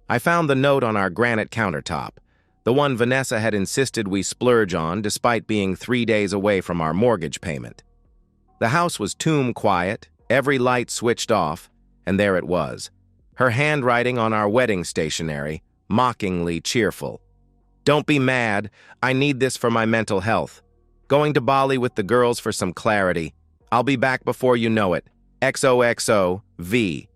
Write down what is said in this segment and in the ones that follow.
I found the note on our granite countertop, the one Vanessa had insisted we splurge on despite being 3 days away from our mortgage payment. The house was tomb quiet, every light switched off, and there it was, her handwriting on our wedding stationery, mockingly cheerful. "Don't be mad. I need this for my mental health. Going to Bali with the girls for some clarity. I'll be back before you know it. XOXO, V."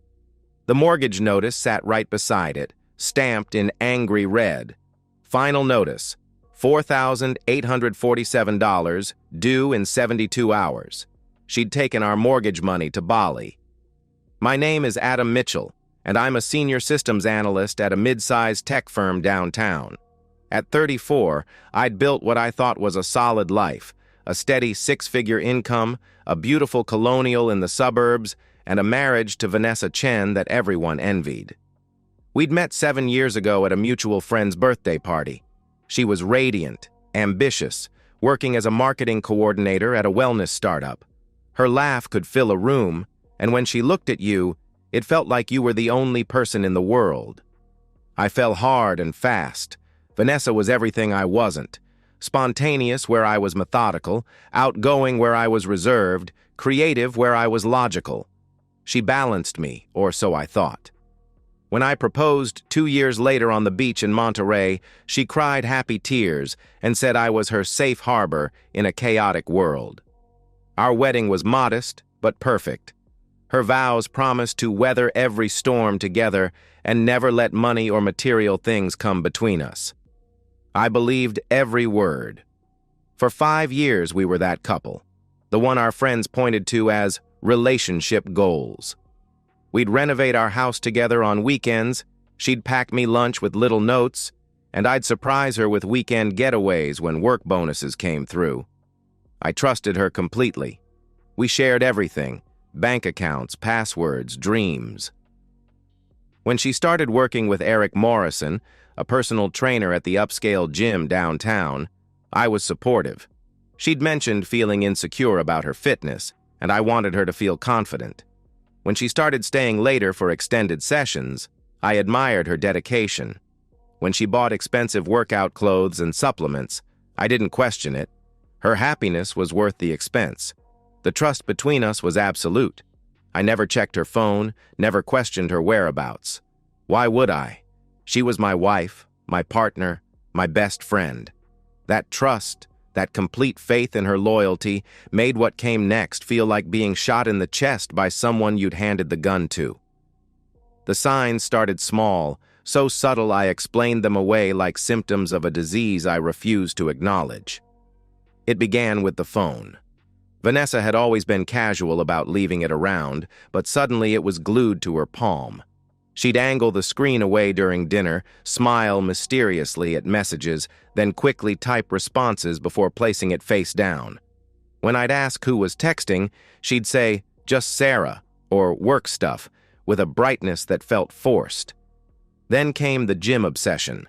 The mortgage notice sat right beside it, stamped in angry red. Final notice, $4,847, due in 72 hours. She'd taken our mortgage money to Bali. My name is Adam Mitchell, and I'm a senior systems analyst at a mid-sized tech firm downtown. At 34, I'd built what I thought was a solid life, a steady 6-figure income, a beautiful colonial in the suburbs, and a marriage to Vanessa Chen that everyone envied. We'd met 7 years ago at a mutual friend's birthday party. She was radiant, ambitious, working as a marketing coordinator at a wellness startup. Her laugh could fill a room, and when she looked at you, it felt like you were the only person in the world. I fell hard and fast. Vanessa was everything I wasn't. Spontaneous where I was methodical, outgoing where I was reserved, creative where I was logical. She balanced me, or so I thought. When I proposed 2 years later on the beach in Monterey, she cried happy tears and said I was her safe harbor in a chaotic world. Our wedding was modest, but perfect. Her vows promised to weather every storm together and never let money or material things come between us. I believed every word. For 5 years we were that couple, the one our friends pointed to as relationship goals. We'd renovate our house together on weekends, she'd pack me lunch with little notes, and I'd surprise her with weekend getaways when work bonuses came through. I trusted her completely. We shared everything, bank accounts, passwords, dreams. When she started working with Eric Morrison, a personal trainer at the upscale gym downtown, I was supportive. She'd mentioned feeling insecure about her fitness, and I wanted her to feel confident. When she started staying later for extended sessions, I admired her dedication. When she bought expensive workout clothes and supplements, I didn't question it. Her happiness was worth the expense. The trust between us was absolute. I never checked her phone, never questioned her whereabouts. Why would I? She was my wife, my partner, my best friend. That trust, that complete faith in her loyalty, made what came next feel like being shot in the chest by someone you'd handed the gun to. The signs started small, so subtle I explained them away like symptoms of a disease I refused to acknowledge. It began with the phone. Vanessa had always been casual about leaving it around, but suddenly it was glued to her palm. She'd angle the screen away during dinner, smile mysteriously at messages, then quickly type responses before placing it face down. When I'd ask who was texting, she'd say, "Just Sarah," or "work stuff," with a brightness that felt forced. Then came the gym obsession.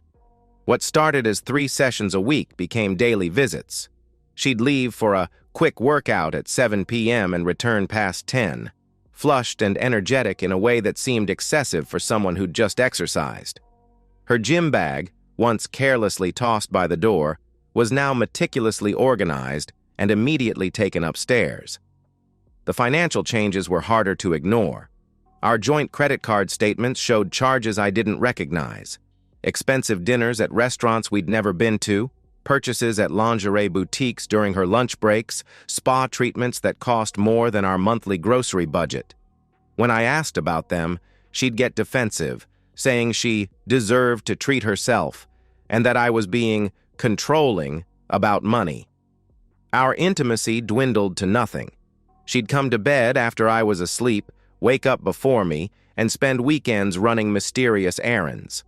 What started as 3 sessions a week became daily visits. She'd leave for a quick workout at 7 p.m. and return past 10. Flushed and energetic in a way that seemed excessive for someone who'd just exercised. Her gym bag, once carelessly tossed by the door, was now meticulously organized and immediately taken upstairs. The financial changes were harder to ignore. Our joint credit card statements showed charges I didn't recognize. Expensive dinners at restaurants we'd never been to, purchases at lingerie boutiques during her lunch breaks, spa treatments that cost more than our monthly grocery budget. When I asked about them, she'd get defensive, saying she deserved to treat herself and that I was being controlling about money. Our intimacy dwindled to nothing. She'd come to bed after I was asleep, wake up before me, and spend weekends running mysterious errands.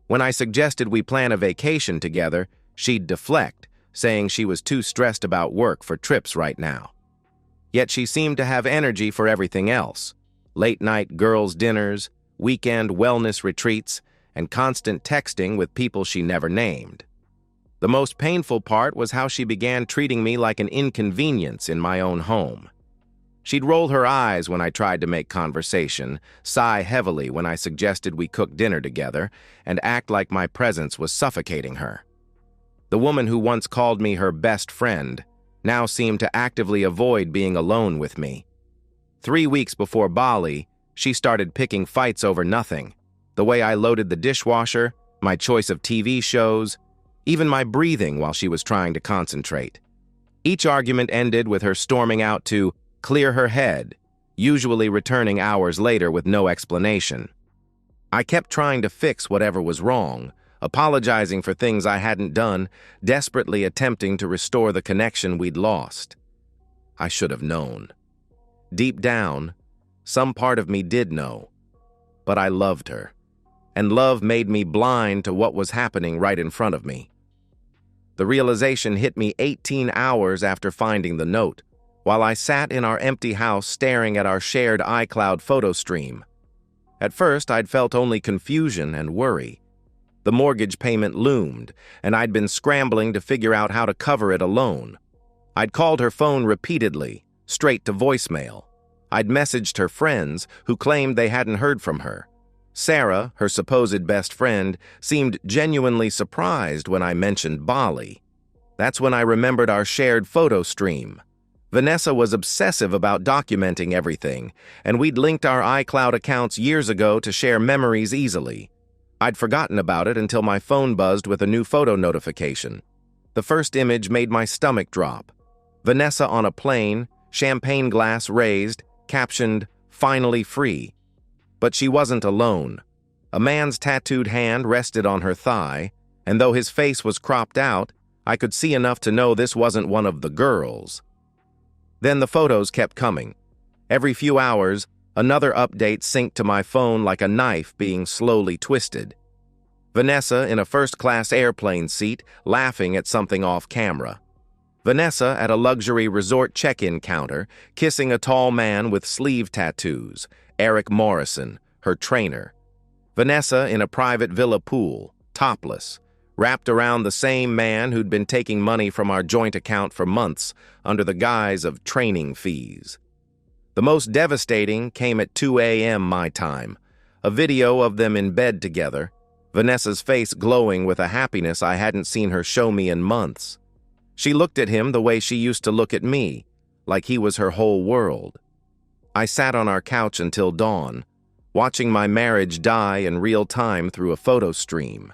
When I suggested we plan a vacation together, she'd deflect, saying she was too stressed about work for trips right now. Yet she seemed to have energy for everything else. Late-night girls' dinners, weekend wellness retreats, and constant texting with people she never named. The most painful part was how she began treating me like an inconvenience in my own home. She'd roll her eyes when I tried to make conversation, sigh heavily when I suggested we cook dinner together, and act like my presence was suffocating her. The woman who once called me her best friend now seemed to actively avoid being alone with me. 3 weeks before Bali, she started picking fights over nothing. The way I loaded the dishwasher, my choice of TV shows, even my breathing while she was trying to concentrate. Each argument ended with her storming out to clear her head, usually returning hours later with no explanation. I kept trying to fix whatever was wrong, apologizing for things I hadn't done, desperately attempting to restore the connection we'd lost. I should have known. Deep down, some part of me did know, but I loved her, and love made me blind to what was happening right in front of me. The realization hit me 18 hours after finding the note, while I sat in our empty house staring at our shared iCloud photo stream. At first, I'd felt only confusion and worry. The mortgage payment loomed, and I'd been scrambling to figure out how to cover it alone. I'd called her phone repeatedly, straight to voicemail. I'd messaged her friends, who claimed they hadn't heard from her. Sarah, her supposed best friend, seemed genuinely surprised when I mentioned Bali. That's when I remembered our shared photo stream. Vanessa was obsessive about documenting everything, and we'd linked our iCloud accounts years ago to share memories easily. I'd forgotten about it until my phone buzzed with a new photo notification. The first image made my stomach drop. Vanessa on a plane, champagne glass raised, captioned, "Finally free." But she wasn't alone. A man's tattooed hand rested on her thigh, and though his face was cropped out, I could see enough to know this wasn't one of the girls. Then the photos kept coming. Every few hours, another update synced to my phone like a knife being slowly twisted. Vanessa in a first-class airplane seat, laughing at something off camera. Vanessa at a luxury resort check-in counter, kissing a tall man with sleeve tattoos, Eric Morrison, her trainer. Vanessa in a private villa pool, topless, wrapped around the same man who'd been taking money from our joint account for months under the guise of training fees. The most devastating came at 2 a.m. my time, a video of them in bed together, Vanessa's face glowing with a happiness I hadn't seen her show me in months. She looked at him the way she used to look at me, like he was her whole world. I sat on our couch until dawn, watching my marriage die in real time through a photo stream.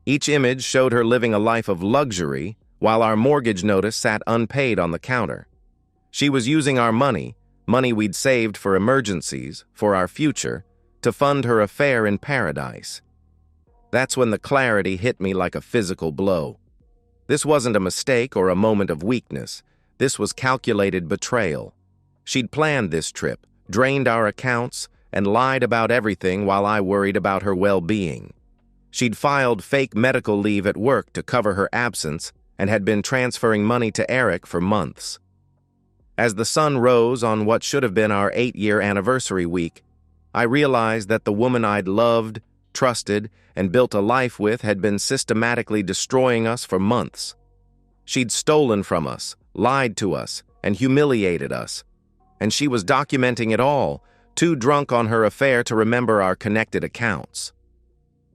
Each image showed her living a life of luxury, while our mortgage notice sat unpaid on the counter. She was using our money we'd saved for emergencies, for our future, to fund her affair in paradise. That's when the clarity hit me like a physical blow. This wasn't a mistake or a moment of weakness. This was calculated betrayal. She'd planned this trip, drained our accounts, and lied about everything while I worried about her well-being. She'd filed fake medical leave at work to cover her absence and had been transferring money to Eric for months. As the sun rose on what should have been our 8-year anniversary week, I realized that the woman I'd loved, trusted, and built a life with had been systematically destroying us for months. She'd stolen from us, lied to us, and humiliated us. And she was documenting it all, too drunk on her affair to remember our connected accounts.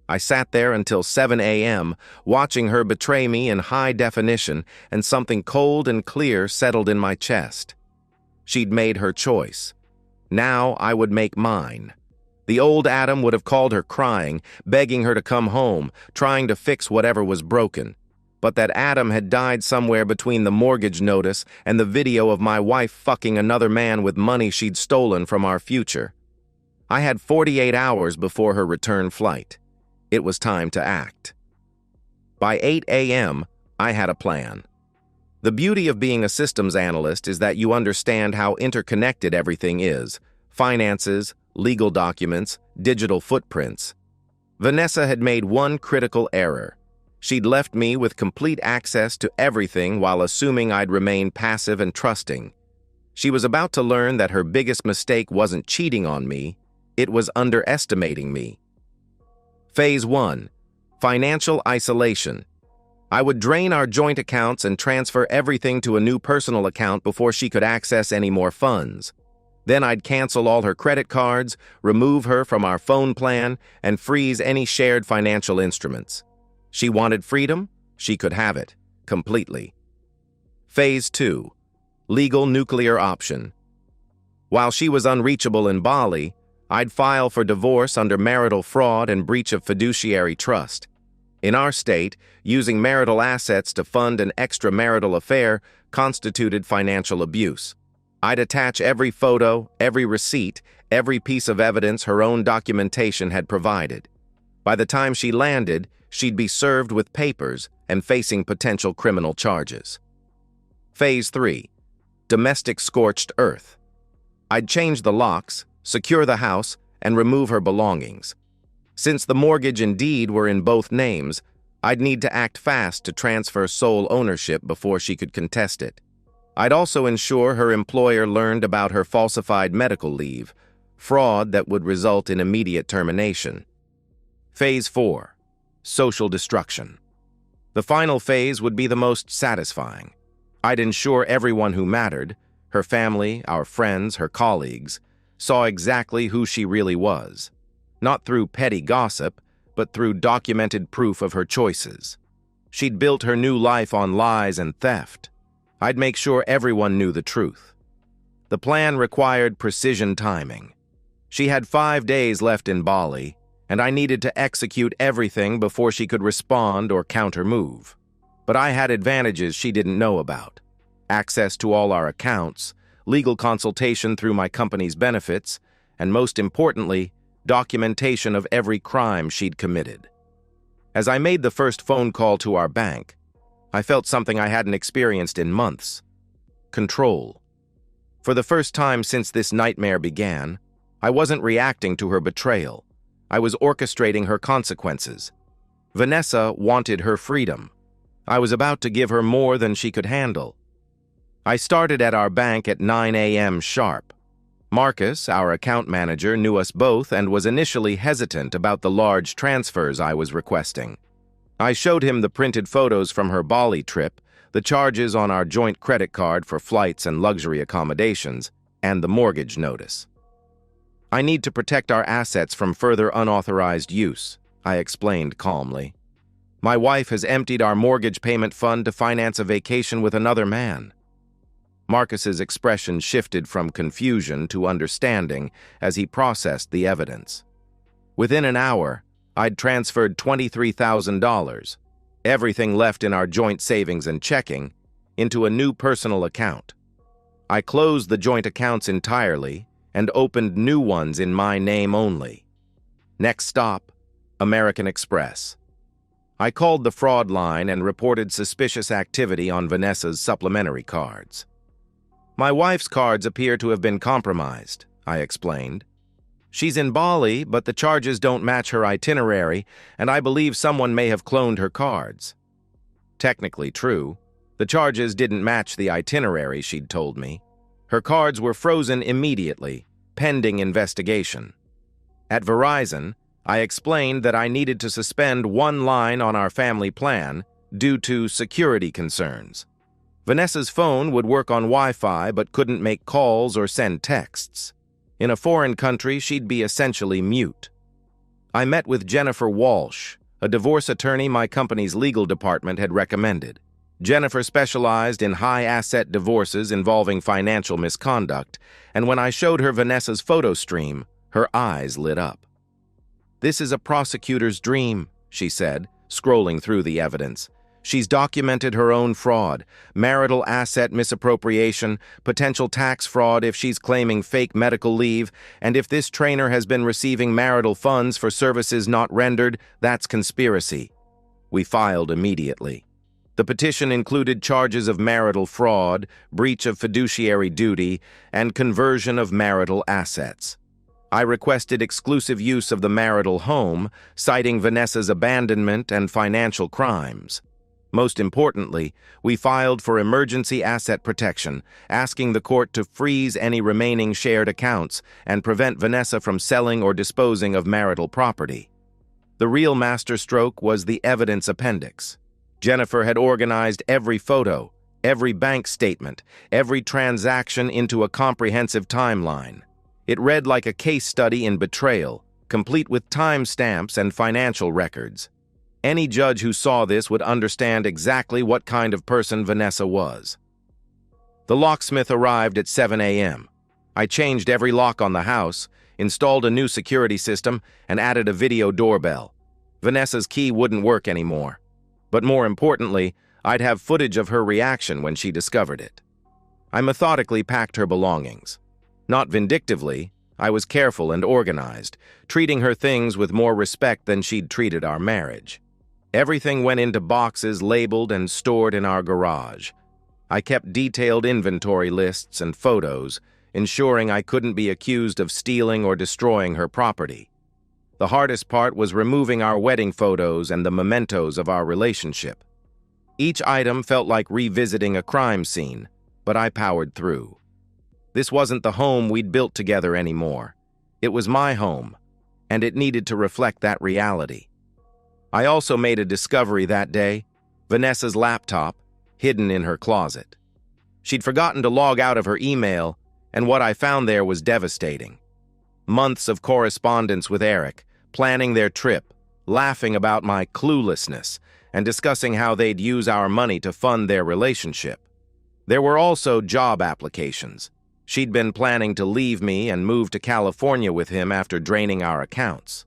I sat there until 7 a.m., watching her betray me in high definition, and something cold and clear settled in my chest. She'd made her choice. Now I would make mine. The old Adam would have called her crying, begging her to come home, trying to fix whatever was broken. But that Adam had died somewhere between the mortgage notice and the video of my wife fucking another man with money she'd stolen from our future. I had 48 hours before her return flight. It was time to act. By 8 a.m., I had a plan. The beauty of being a systems analyst is that you understand how interconnected everything is: finances, legal documents, digital footprints. Vanessa had made one critical error. She'd left me with complete access to everything while assuming I'd remain passive and trusting. She was about to learn that her biggest mistake wasn't cheating on me, it was underestimating me. Phase 1. Financial isolation. I would drain our joint accounts and transfer everything to a new personal account before she could access any more funds. Then I'd cancel all her credit cards, remove her from our phone plan, and freeze any shared financial instruments. She wanted freedom? She could have it, completely. Phase 2. Legal nuclear option. While she was unreachable in Bali, I'd file for divorce under marital fraud and breach of fiduciary trust. In our state, using marital assets to fund an extramarital affair constituted financial abuse. I'd attach every photo, every receipt, every piece of evidence her own documentation had provided. By the time she landed, she'd be served with papers and facing potential criminal charges. Phase 3. Domestic scorched earth. I'd change the locks, secure the house, and remove her belongings. Since the mortgage and deed were in both names, I'd need to act fast to transfer sole ownership before she could contest it. I'd also ensure her employer learned about her falsified medical leave, fraud that would result in immediate termination. Phase 4. Social destruction. The final phase would be the most satisfying. I'd ensure everyone who mattered, her family, our friends, her colleagues, saw exactly who she really was. Not through petty gossip, but through documented proof of her choices. She'd built her new life on lies and theft. I'd make sure everyone knew the truth. The plan required precision timing. She had 5 days left in Bali, and I needed to execute everything before she could respond or counter-move. But I had advantages she didn't know about. Access to all our accounts, legal consultation through my company's benefits, and most importantly, documentation of every crime she'd committed. As I made the first phone call to our bank, I felt something I hadn't experienced in months: control. For the first time since this nightmare began, I wasn't reacting to her betrayal. I was orchestrating her consequences. Vanessa wanted her freedom. I was about to give her more than she could handle. I started at our bank at 9 a.m. sharp. Marcus, our account manager, knew us both and was initially hesitant about the large transfers I was requesting. I showed him the printed photos from her Bali trip, the charges on our joint credit card for flights and luxury accommodations, and the mortgage notice. I need to protect our assets from further unauthorized use, I explained calmly. My wife has emptied our mortgage payment fund to finance a vacation with another man. Marcus's expression shifted from confusion to understanding as he processed the evidence. Within an hour, I'd transferred $23,000, everything left in our joint savings and checking, into a new personal account. I closed the joint accounts entirely and opened new ones in my name only. Next stop, American Express. I called the fraud line and reported suspicious activity on Vanessa's supplementary cards. My wife's cards appear to have been compromised, I explained. She's in Bali, but the charges don't match her itinerary, and I believe someone may have cloned her cards. Technically true. The charges didn't match the itinerary she'd told me. Her cards were frozen immediately, pending investigation. At Verizon, I explained that I needed to suspend one line on our family plan due to security concerns. Vanessa's phone would work on Wi-Fi but couldn't make calls or send texts. In a foreign country, she'd be essentially mute. I met with Jennifer Walsh, a divorce attorney my company's legal department had recommended. Jennifer specialized in high-asset divorces involving financial misconduct, and when I showed her Vanessa's photo stream, her eyes lit up. "This is a prosecutor's dream," she said, scrolling through the evidence. She's documented her own fraud, marital asset misappropriation, potential tax fraud if she's claiming fake medical leave, and if this trainer has been receiving marital funds for services not rendered, that's conspiracy. We filed immediately. The petition included charges of marital fraud, breach of fiduciary duty, and conversion of marital assets. I requested exclusive use of the marital home, citing Vanessa's abandonment and financial crimes. Most importantly, we filed for emergency asset protection, asking the court to freeze any remaining shared accounts and prevent Vanessa from selling or disposing of marital property. The real masterstroke was the evidence appendix. Jennifer had organized every photo, every bank statement, every transaction into a comprehensive timeline. It read like a case study in betrayal, complete with timestamps and financial records. Any judge who saw this would understand exactly what kind of person Vanessa was. The locksmith arrived at 7 a.m. I changed every lock on the house, installed a new security system, and added a video doorbell. Vanessa's key wouldn't work anymore. But more importantly, I'd have footage of her reaction when she discovered it. I methodically packed her belongings. Not vindictively, I was careful and organized, treating her things with more respect than she'd treated our marriage. Everything went into boxes labeled and stored in our garage. I kept detailed inventory lists and photos, ensuring I couldn't be accused of stealing or destroying her property. The hardest part was removing our wedding photos and the mementos of our relationship. Each item felt like revisiting a crime scene, but I powered through. This wasn't the home we'd built together anymore. It was my home, and it needed to reflect that reality. I also made a discovery that day: Vanessa's laptop, hidden in her closet. She'd forgotten to log out of her email, and what I found there was devastating. Months of correspondence with Eric, planning their trip, laughing about my cluelessness, and discussing how they'd use our money to fund their relationship. There were also job applications. She'd been planning to leave me and move to California with him after draining our accounts.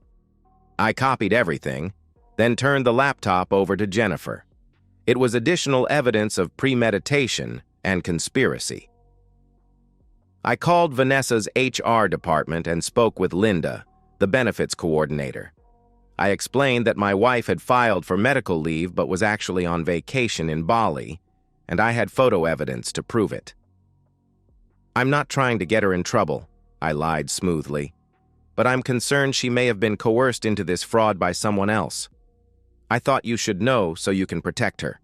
I copied everything, then turned the laptop over to Jennifer. It was additional evidence of premeditation and conspiracy. I called Vanessa's HR department and spoke with Linda, the benefits coordinator. I explained that my wife had filed for medical leave but was actually on vacation in Bali, and I had photo evidence to prove it. "I'm not trying to get her in trouble," I lied smoothly, "but I'm concerned she may have been coerced into this fraud by someone else. I thought you should know so you can protect her."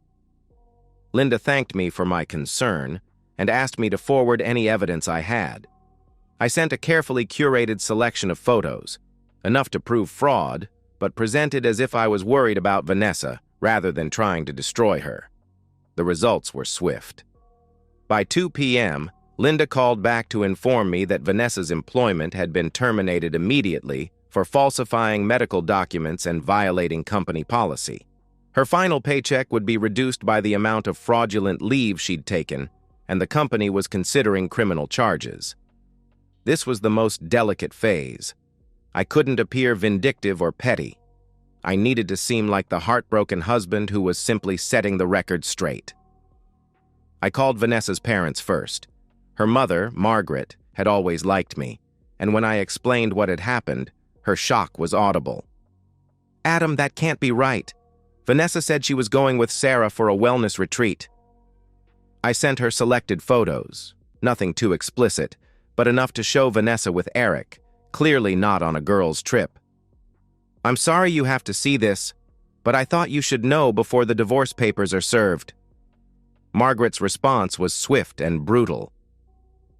Linda thanked me for my concern and asked me to forward any evidence I had. I sent a carefully curated selection of photos, enough to prove fraud, but presented as if I was worried about Vanessa rather than trying to destroy her. The results were swift. By 2 p.m., Linda called back to inform me that Vanessa's employment had been terminated immediately for falsifying medical documents and violating company policy. Her final paycheck would be reduced by the amount of fraudulent leave she'd taken, and the company was considering criminal charges. This was the most delicate phase. I couldn't appear vindictive or petty. I needed to seem like the heartbroken husband who was simply setting the record straight. I called Vanessa's parents first. Her mother, Margaret, had always liked me, and when I explained what had happened, her shock was audible. "Adam, that can't be right. Vanessa said she was going with Sarah for a wellness retreat." I sent her selected photos, nothing too explicit, but enough to show Vanessa with Eric, clearly not on a girls' trip. "I'm sorry you have to see this, but I thought you should know before the divorce papers are served." Margaret's response was swift and brutal.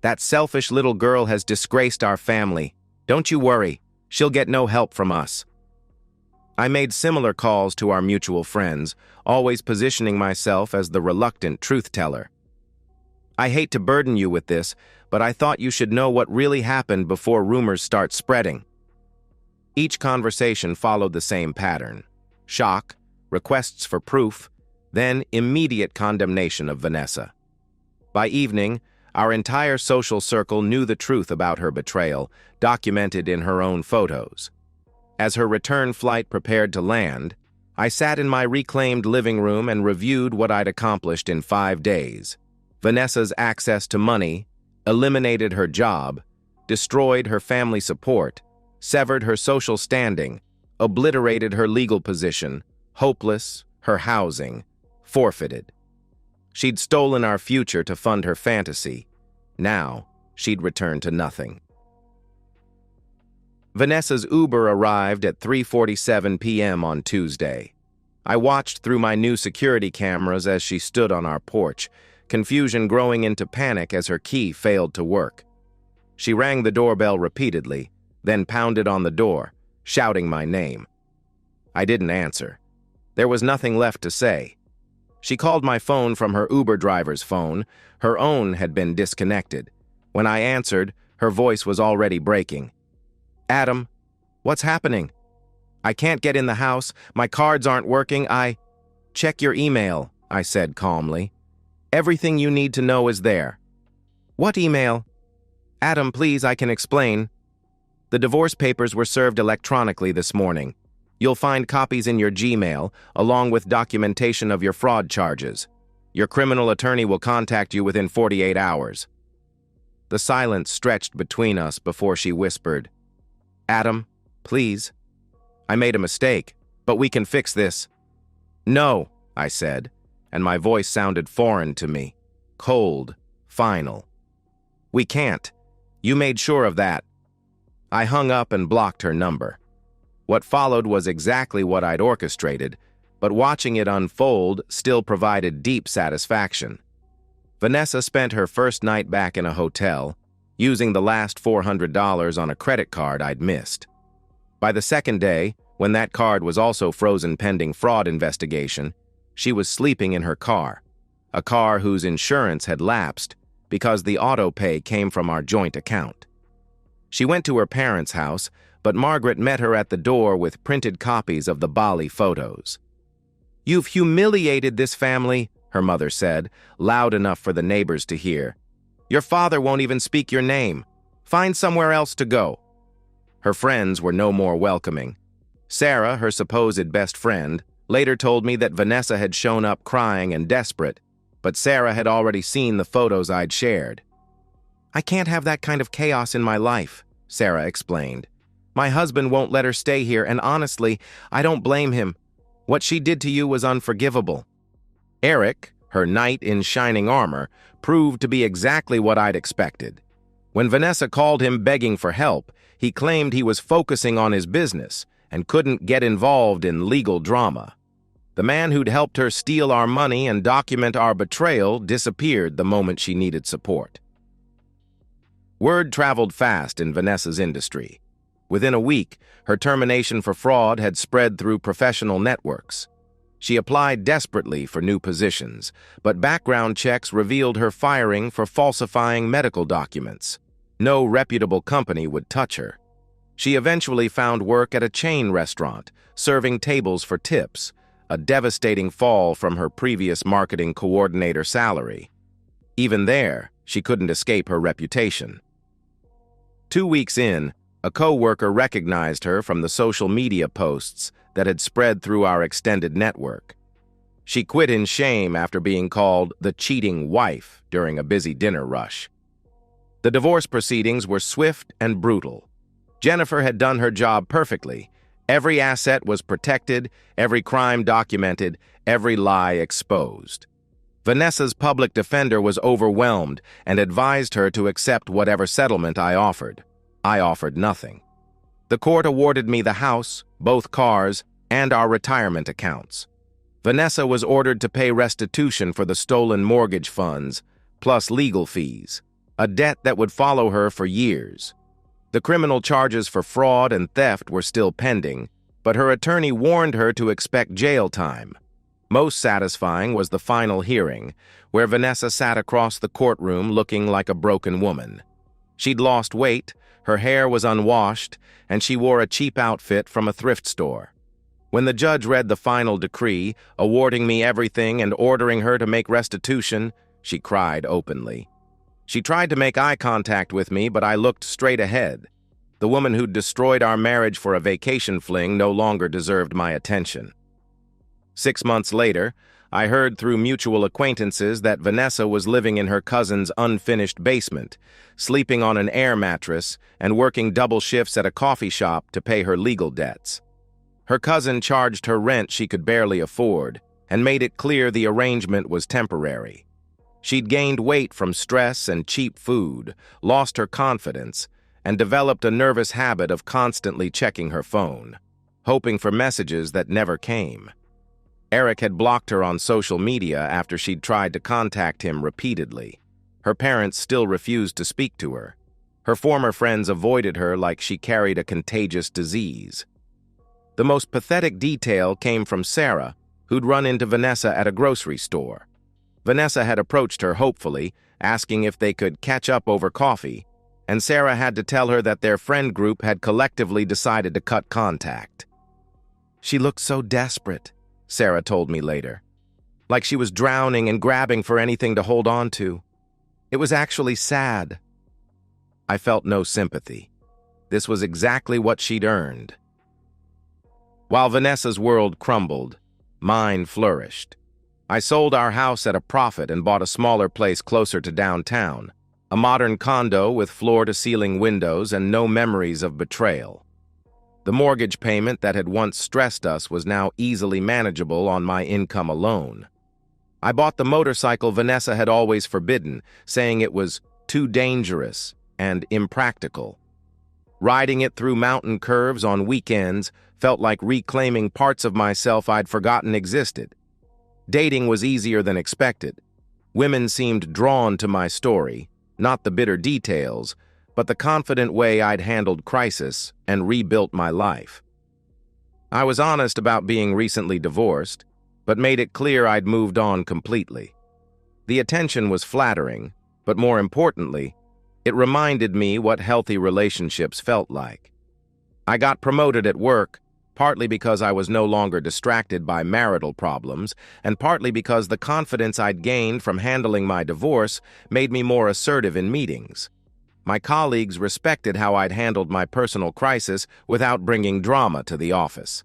"That selfish little girl has disgraced our family. Don't you worry, she'll get no help from us." I made similar calls to our mutual friends, always positioning myself as the reluctant truth-teller. "I hate to burden you with this, but I thought you should know what really happened before rumors start spreading." Each conversation followed the same pattern: shock, requests for proof, then immediate condemnation of Vanessa. By evening, our entire social circle knew the truth about her betrayal, documented in her own photos. As her return flight prepared to land, I sat in my reclaimed living room and reviewed what I'd accomplished in 5 days. Vanessa's access to money, eliminated her job, destroyed her family support, severed her social standing, obliterated her legal position, hopeless, her housing, forfeited. She'd stolen our future to fund her fantasy. Now, she'd return to nothing. Vanessa's Uber arrived at 3:47 p.m. on Tuesday. I watched through my new security cameras as she stood on our porch, confusion growing into panic as her key failed to work. She rang the doorbell repeatedly, then pounded on the door, shouting my name. I didn't answer. There was nothing left to say. She called my phone from her Uber driver's phone. Her own had been disconnected. When I answered, her voice was already breaking. "Adam, what's happening? I can't get in the house. My cards aren't working. Check your email," I said calmly. "Everything you need to know is there." "What email?" "Adam, please, I can explain." "The divorce papers were served electronically this morning. You'll find copies in your Gmail, along with documentation of your fraud charges. Your criminal attorney will contact you within 48 hours. The silence stretched between us before she whispered, "Adam, please. I made a mistake, but we can fix this." "No," I said, and my voice sounded foreign to me, cold, final. "We can't. You made sure of that." I hung up and blocked her number. What followed was exactly what I'd orchestrated, but watching it unfold still provided deep satisfaction. Vanessa spent her first night back in a hotel, using the last $400 on a credit card I'd missed. By the second day, when that card was also frozen pending fraud investigation, she was sleeping in her car, a car whose insurance had lapsed because the auto pay came from our joint account. She went to her parents' house, but Margaret met her at the door with printed copies of the Bali photos. "You've humiliated this family," her mother said, loud enough for the neighbors to hear. "Your father won't even speak your name. Find somewhere else to go." Her friends were no more welcoming. Sarah, her supposed best friend, later told me that Vanessa had shown up crying and desperate, but Sarah had already seen the photos I'd shared. "I can't have that kind of chaos in my life," Sarah explained. "My husband won't let her stay here, and honestly, I don't blame him. What she did to you was unforgivable." Eric, her knight in shining armor, proved to be exactly what I'd expected. When Vanessa called him begging for help, he claimed he was focusing on his business and couldn't get involved in legal drama. The man who'd helped her steal our money and document our betrayal disappeared the moment she needed support. Word traveled fast in Vanessa's industry. Within a week, her termination for fraud had spread through professional networks. She applied desperately for new positions, but background checks revealed her firing for falsifying medical documents. No reputable company would touch her. She eventually found work at a chain restaurant, serving tables for tips, a devastating fall from her previous marketing coordinator salary. Even there, she couldn't escape her reputation. 2 weeks in, a co-worker recognized her from the social media posts that had spread through our extended network. She quit in shame after being called the cheating wife during a busy dinner rush. The divorce proceedings were swift and brutal. Jennifer had done her job perfectly. Every asset was protected, every crime documented, every lie exposed. Vanessa's public defender was overwhelmed and advised her to accept whatever settlement I offered. I offered nothing. The court awarded me the house, both cars, and our retirement accounts. Vanessa was ordered to pay restitution for the stolen mortgage funds, plus legal fees, a debt that would follow her for years. The criminal charges for fraud and theft were still pending, but her attorney warned her to expect jail time. Most satisfying was the final hearing, where Vanessa sat across the courtroom looking like a broken woman. She'd lost weight, her hair was unwashed, and she wore a cheap outfit from a thrift store. When the judge read the final decree, awarding me everything and ordering her to make restitution, she cried openly. She tried to make eye contact with me, but I looked straight ahead. The woman who'd destroyed our marriage for a vacation fling no longer deserved my attention. 6 months later, I heard through mutual acquaintances that Vanessa was living in her cousin's unfinished basement, sleeping on an air mattress and working double shifts at a coffee shop to pay her legal debts. Her cousin charged her rent she could barely afford and made it clear the arrangement was temporary. She'd gained weight from stress and cheap food, lost her confidence, and developed a nervous habit of constantly checking her phone, hoping for messages that never came. Eric had blocked her on social media after she'd tried to contact him repeatedly. Her parents still refused to speak to her. Her former friends avoided her like she carried a contagious disease. The most pathetic detail came from Sarah, who'd run into Vanessa at a grocery store. Vanessa had approached her hopefully, asking if they could catch up over coffee, and Sarah had to tell her that their friend group had collectively decided to cut contact. "She looked so desperate," Sarah told me later, "like she was drowning and grabbing for anything to hold on to. It was actually sad." I felt no sympathy. This was exactly what she'd earned. While Vanessa's world crumbled, mine flourished. I sold our house at a profit and bought a smaller place closer to downtown, a modern condo with floor-to-ceiling windows and no memories of betrayal. The mortgage payment that had once stressed us was now easily manageable on my income alone. I bought the motorcycle Vanessa had always forbidden, saying it was too dangerous and impractical. Riding it through mountain curves on weekends felt like reclaiming parts of myself I'd forgotten existed. Dating was easier than expected. Women seemed drawn to my story, not the bitter details, but the confident way I'd handled crisis and rebuilt my life. I was honest about being recently divorced, but made it clear I'd moved on completely. The attention was flattering, but more importantly, it reminded me what healthy relationships felt like. I got promoted at work, partly because I was no longer distracted by marital problems, and partly because the confidence I'd gained from handling my divorce made me more assertive in meetings. My colleagues respected how I'd handled my personal crisis without bringing drama to the office.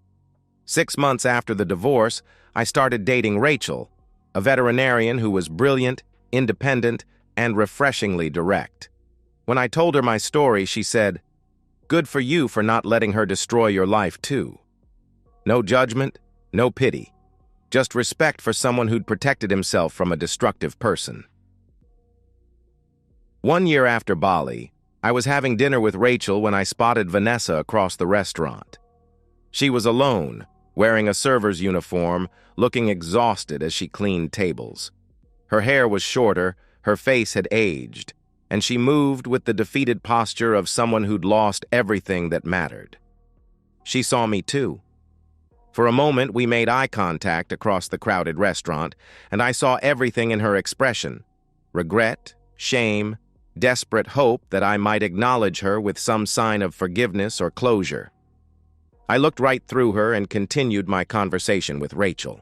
6 months after the divorce, I started dating Rachel, a veterinarian who was brilliant, independent, and refreshingly direct. When I told her my story, she said, "Good for you for not letting her destroy your life too." No judgment, no pity, just respect for someone who'd protected himself from a destructive person. 1 year after Bali, I was having dinner with Rachel when I spotted Vanessa across the restaurant. She was alone, wearing a server's uniform, looking exhausted as she cleaned tables. Her hair was shorter, her face had aged, and she moved with the defeated posture of someone who'd lost everything that mattered. She saw me too. For a moment, we made eye contact across the crowded restaurant, and I saw everything in her expression: regret, shame, desperate hope that I might acknowledge her with some sign of forgiveness or closure. I looked right through her and continued my conversation with Rachel.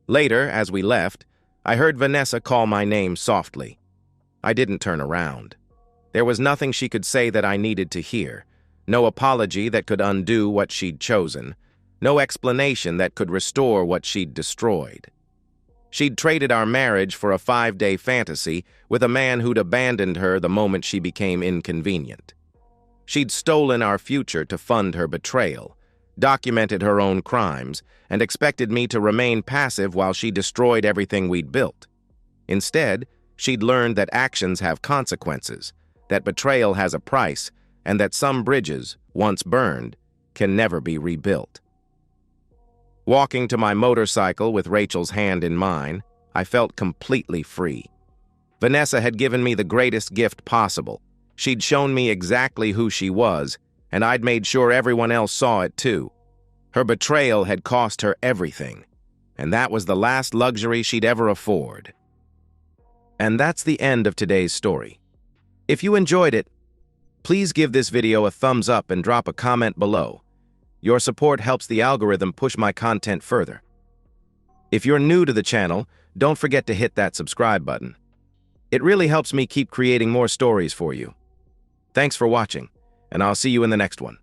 Later, as we left, I heard Vanessa call my name softly. I didn't turn around. There was nothing she could say that I needed to hear, no apology that could undo what she'd chosen, no explanation that could restore what she'd destroyed. She'd traded our marriage for a 5-day fantasy with a man who'd abandoned her the moment she became inconvenient. She'd stolen our future to fund her betrayal, documented her own crimes, and expected me to remain passive while she destroyed everything we'd built. Instead, she'd learned that actions have consequences, that betrayal has a price, and that some bridges, once burned, can never be rebuilt. Walking to my motorcycle with Rachel's hand in mine, I felt completely free. Vanessa had given me the greatest gift possible. She'd shown me exactly who she was, and I'd made sure everyone else saw it too. Her betrayal had cost her everything, and that was the last luxury she'd ever afford. And that's the end of today's story. If you enjoyed it, please give this video a thumbs up and drop a comment below. Your support helps the algorithm push my content further. If you're new to the channel, don't forget to hit that subscribe button. It really helps me keep creating more stories for you. Thanks for watching, and I'll see you in the next one.